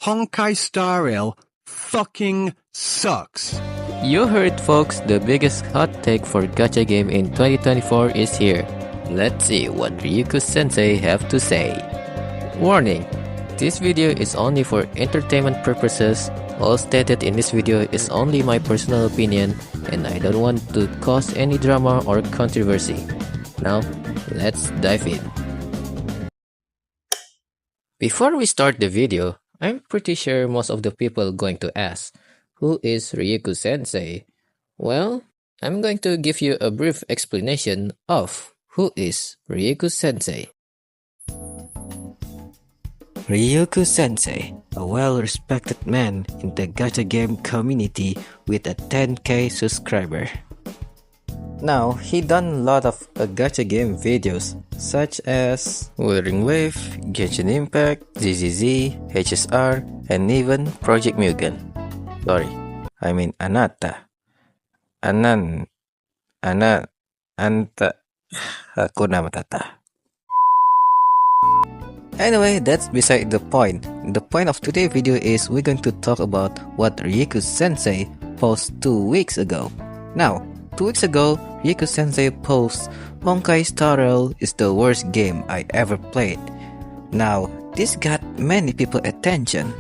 Honkai Star Rail fucking sucks. You heard, folks, the biggest hot take for gacha game in 2024 is here. Let's see what Ryuuku Sensei have to say. Warning: this video is only for entertainment purposes. All stated in this video is only my personal opinion, and I don't want to cause any drama or controversy. Now, let's dive in. Before we start the video, I'm pretty sure most of the people going to ask, who is Ryuuku Sensei? Well, I'm going to give you a brief explanation of who is Ryuuku Sensei. Ryuuku Sensei, a well-respected man in the gacha game community with a 10k subscriber. Now, he done a lot of gacha game videos such as Wuthering Wave, Genshin Impact, ZZZ, HSR, and even Project Mugen. Sorry, I mean Anata. Anta. Hakuna Matata. Anyway, that's beside the point. The point of today's video is we're going to talk about what Ryuuku Sensei posted 2 weeks ago. Now, 2 weeks ago, Ryuuku Sensei posts, Honkai Star Rail is the worst game I ever played. Now, this got many people's attention.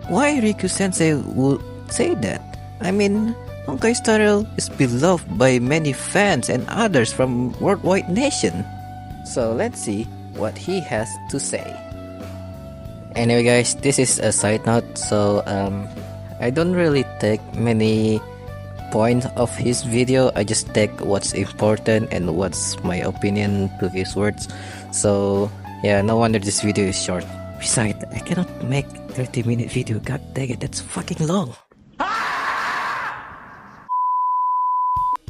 Why Ryuuku Sensei would say that? I mean, Honkai Star Rail is beloved by many fans and others from worldwide nation. So let's see what he has to say. Anyway guys, this is a side note, so I don't really take many points of his video. I just take what's important and what's my opinion to his words. So yeah, no wonder this video is short. Besides, I cannot make 30-minute video. God dang it, that's fucking long.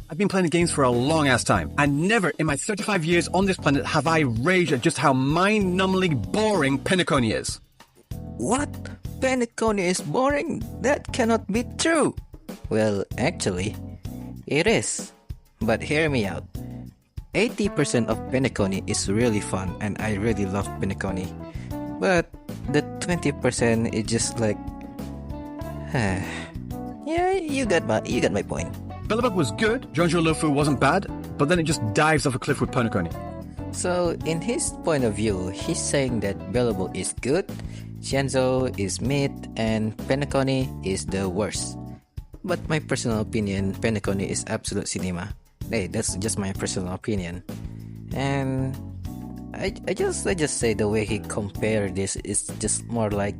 I've been playing games for a long ass time, and never in my 35 years on this planet have I raged at just how mind-numbingly boring Penacony is. What? Penacony is boring? That cannot be true. Well, actually, it is. But hear me out. 80% of Penacony is really fun, and I really love Penacony. But the 20% is just like, yeah, you got my point. Bellabug was good, Jonjo Lofu wasn't bad, but then it just dives off a cliff with Penacony. So, in his point of view, he's saying that Bellabug is good, Shenzo is mid, and Penacony is the worst. But my personal opinion, Penacony is absolute cinema. Hey, that's just my personal opinion. And I just say the way he compared this is just more like,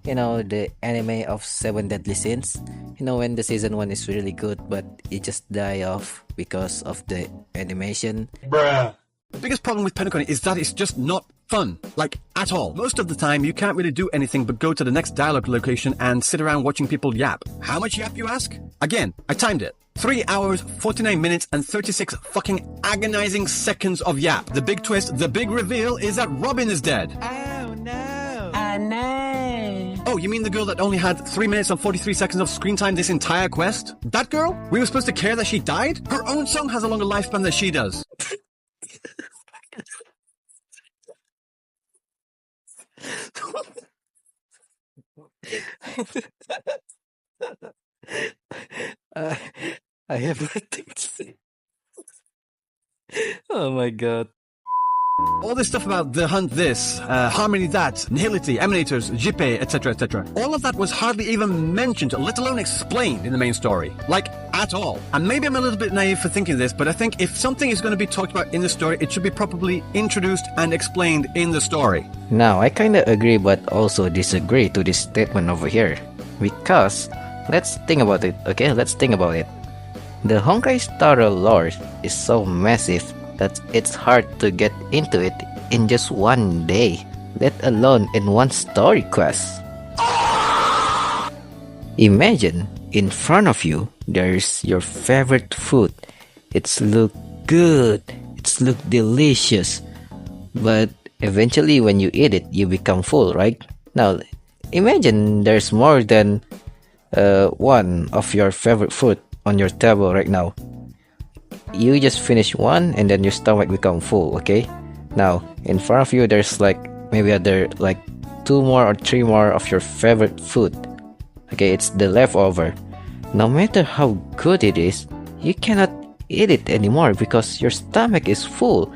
you know, the anime of 7 Deadly Sins. You know, when the season 1 is really good, but it just die off because of the animation. Bruh. The biggest problem with Penacony is that it's just not fun, like, at all. Most of the time, you can't really do anything but go to the next dialogue location and sit around watching people yap. How much yap, you ask? Again, I timed it. 3 hours, 49 minutes, and 36 fucking agonizing seconds of yap. The big twist, the big reveal is that Robin is dead. Oh no! Oh no! Oh, you mean the girl that only had 3 minutes and 43 seconds of screen time this entire quest? That girl? We were supposed to care that she died? Her own song has a longer lifespan than she does. I have nothing to say. Oh my god. All this stuff about the hunt this, harmony that, nihility, emanators, jippe, etc, etc. All of that was hardly even mentioned, let alone explained in the main story. Like, at all. And maybe I'm a little bit naive for thinking this, but I think if something is going to be talked about in the story, it should be properly introduced and explained in the story. Now, I kinda agree but also disagree to this statement over here. Because, let's think about it, okay? Let's think about it. The Honkai Star Rail lore is so massive that it's hard to get into it in just one day, let alone in one story quest. Imagine, in front of you, there's your favorite food. It's look good, it's look delicious, but eventually when you eat it, you become full, right? Now, imagine there's more than one of your favorite food on your table right now. You just finish one and then your stomach become full, okay? Now, in front of you there's like maybe other like 2 more or 3 more of your favorite food. Okay, it's the leftover. No matter how good it is, you cannot eat it anymore because your stomach is full.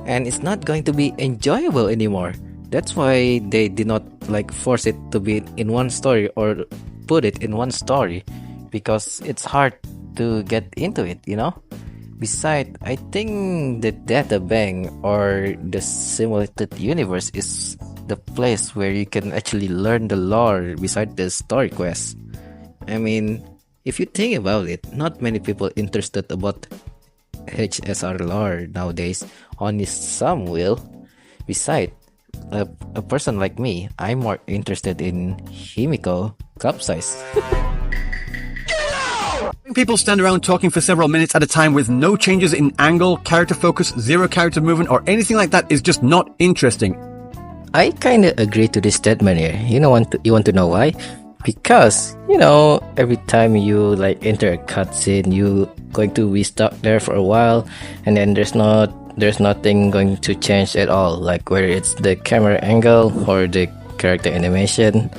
And it's not going to be enjoyable anymore. That's why they did not like force it to be in one story or put it in one story, because it's hard to get into it, you know? Besides, I think the data bank or the simulated universe is the place where you can actually learn the lore beside the story quest. I mean, if you think about it, not many people interested about HSR lore nowadays. Only some will. Besides, a person like me, I'm more interested in Himiko capsize. People stand around talking for several minutes at a time with no changes in angle, character focus, zero character movement, or anything like that is just not interesting. I kinda agree to this statement here. You want to know why? Because, every time you like enter a cutscene, you going to be stuck there for a while, and then there's nothing going to change at all, like whether it's the camera angle or the character animation.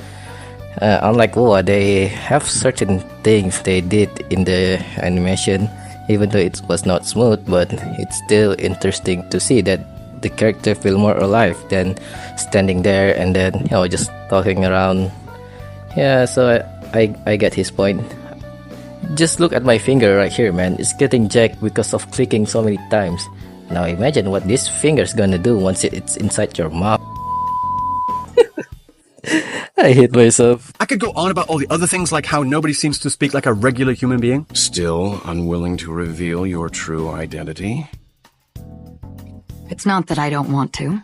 Unlike WoA, they have certain things they did in the animation, even though it was not smooth, but it's still interesting to see that the character feel more alive than standing there and then just talking around. Yeah, so I get his point. Just look at my finger right here, man. It's getting jacked because of clicking so many times. Now imagine what this finger's gonna do once it's inside your mouth. I hate myself. I could go on about all the other things, like how nobody seems to speak like a regular human being. Still unwilling to reveal your true identity? It's not that I don't want to.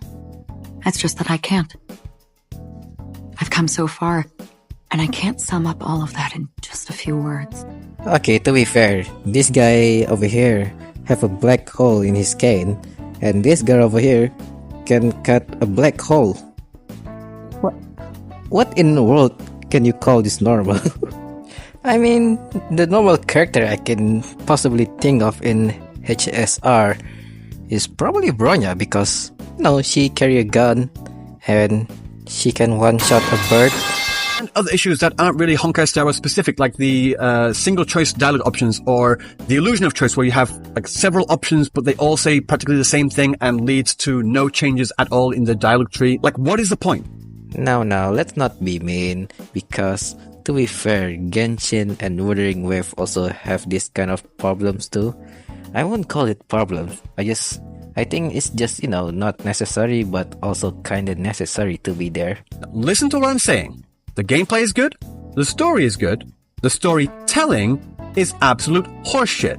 It's just that I can't. I've come so far, and I can't sum up all of that in just a few words. Okay, to be fair, this guy over here have a black hole in his cane, and this girl over here can cut a black hole. What in the world can you call this normal? I mean, the normal character I can possibly think of in HSR is probably Bronya, because she carry a gun and she can one-shot a bird. And other issues that aren't really Honkai Star Rail specific, like the single choice dialogue options or the illusion of choice, where you have like several options but they all say practically the same thing and leads to no changes at all in the dialogue tree. Like, what is the point? Now, let's not be mean, because to be fair, Genshin and Wuthering Wave also have this kind of problems too. I won't call it problems. I think it's just, not necessary, but also kinda necessary to be there. Listen to what I'm saying. The gameplay is good, the story is good, the storytelling is absolute horseshit.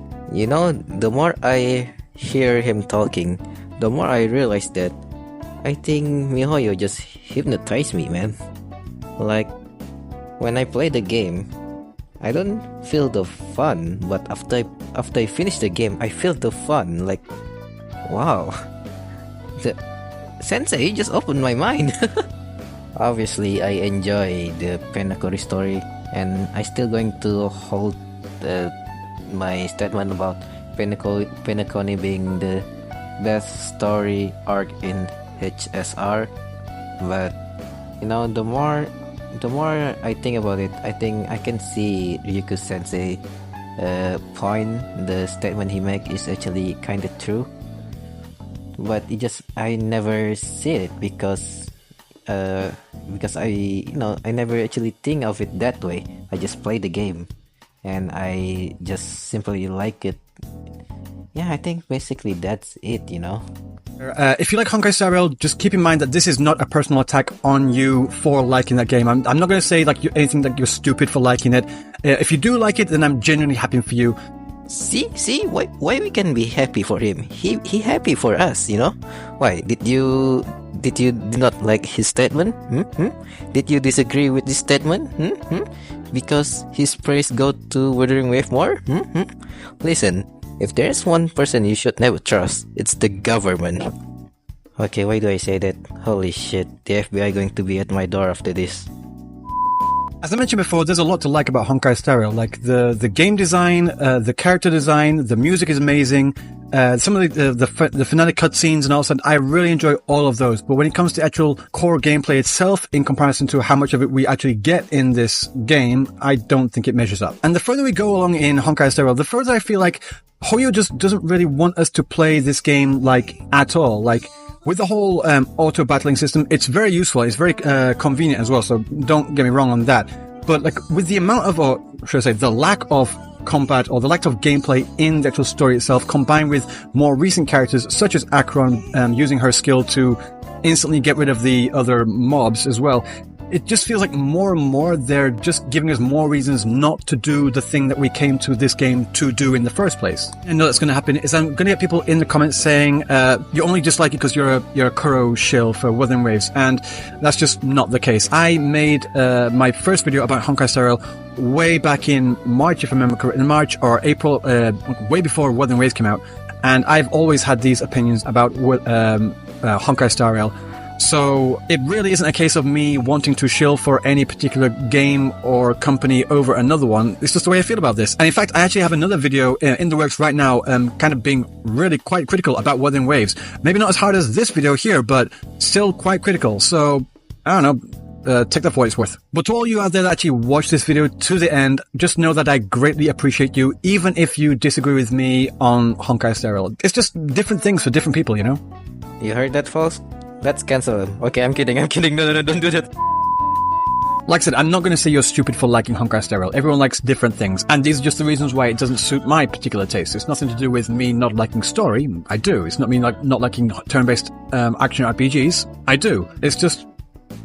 The more I hear him talking, the more I realize that I think MiHoYo just hypnotized me, man. Like, when I play the game, I don't feel the fun, but after I finish the game, I feel the fun. Like, wow, the Sensei just opened my mind. Obviously, I enjoy the Penacony story, and I still going to hold my statement about Penacony being the best story arc in HSR. But the more I think about it, I think I can see Ryuuku Sensei point. The statement he make is actually kind of true, but I never see it because I never actually think of it that way. I just play the game and I just simply like it. Yeah, I think basically that's it. If you like Honkai Star Rail, just keep in mind that this is not a personal attack on you for liking that game. I'm not going to say anything that you're stupid for liking it. If you do like it, then I'm genuinely happy for you. See, why we can be happy for him? He happy for us, Why did you not like his statement? Did you disagree with this statement? Because his praise go to Wuthering Wave more? Listen. If there's one person you should never trust, it's the government. Okay, why do I say that? Holy shit, the FBI going to be at my door after this. As I mentioned before, there's a lot to like about Honkai Star Rail. Like the game design, the character design, the music is amazing. some of the finale cutscenes and all that, I really enjoy all of those. But when it comes to actual core gameplay itself, in comparison to how much of it we actually get in this game, I don't think it measures up. And the further we go along in Honkai Star Rail, the further I feel like Hoyo just doesn't really want us to play this game, like, at all. Like, with the whole auto battling system, it's very useful. It's very convenient as well, so don't get me wrong on that. But like with the amount of, or should I say, the lack of combat or the lack of gameplay in the actual story itself, combined with more recent characters such as Akron using her skill to instantly get rid of the other mobs as well, it just feels like more and more they're just giving us more reasons not to do the thing that we came to this game to do in the first place. I know that's going to happen is I'm going to get people in the comments saying you only dislike it because you're a Kuro shill for Wuthering Waves, and that's just not the case. I made my first video about Honkai Star Rail way back in March, if I remember correctly, in March or April, way before Wuthering Waves came out, and I've always had these opinions about Honkai Star Rail. So it really isn't a case of me wanting to shill for any particular game or company over another one. It's just the way I feel about this. And in fact, I actually have another video in the works right now, kind of being really quite critical about Wuthering Waves. Maybe not as hard as this video here, but still quite critical. So, I don't know. Take that for what it's worth. But to all you out there that actually watch this video to the end, just know that I greatly appreciate you, even if you disagree with me on Honkai Star Rail. It's just different things for different people, you know? You heard that, folks? Let's cancel him. Okay, I'm kidding. No, don't do that. Like I said, I'm not going to say you're stupid for liking Honkai Star Rail. Everyone likes different things, and these are just the reasons why it doesn't suit my particular taste. It's nothing to do with me not liking story. I do. It's not me not liking turn-based action RPGs. I do. It's just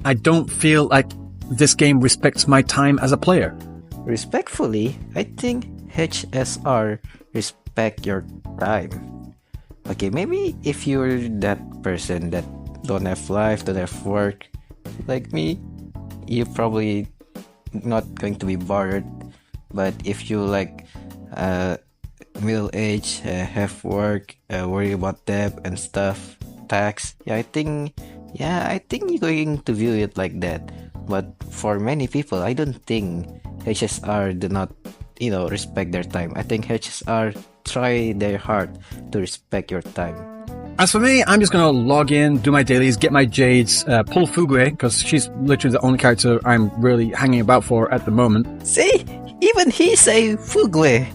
I don't feel like this game respects my time as a player. Respectfully, I think HSR respect your time. Okay, maybe if you're that person that don't have life, don't have work, like me, you're probably not going to be bothered. But if you like middle age, have work, worry about debt and stuff, tax, I think you're going to view it like that. But for many people, I don't think HSR do not, respect their time. I think HSR try their hard to respect your time. As for me, I'm just going to log in, do my dailies, get my jades, pull Fugue, because she's literally the only character I'm really hanging about for at the moment. See? Even he say Fugue.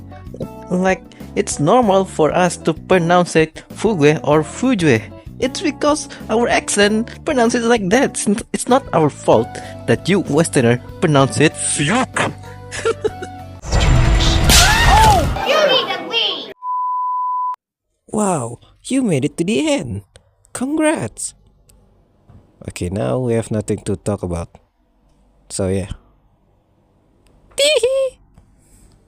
Like, it's normal for us to pronounce it Fugue or Fujue. It's because our accent pronounces it like that. It's not our fault that you Westerner pronounce it Fuck. Oh! You need to leave! Wow, you made it to the end. Congrats. Okay, now we have nothing to talk about. So yeah.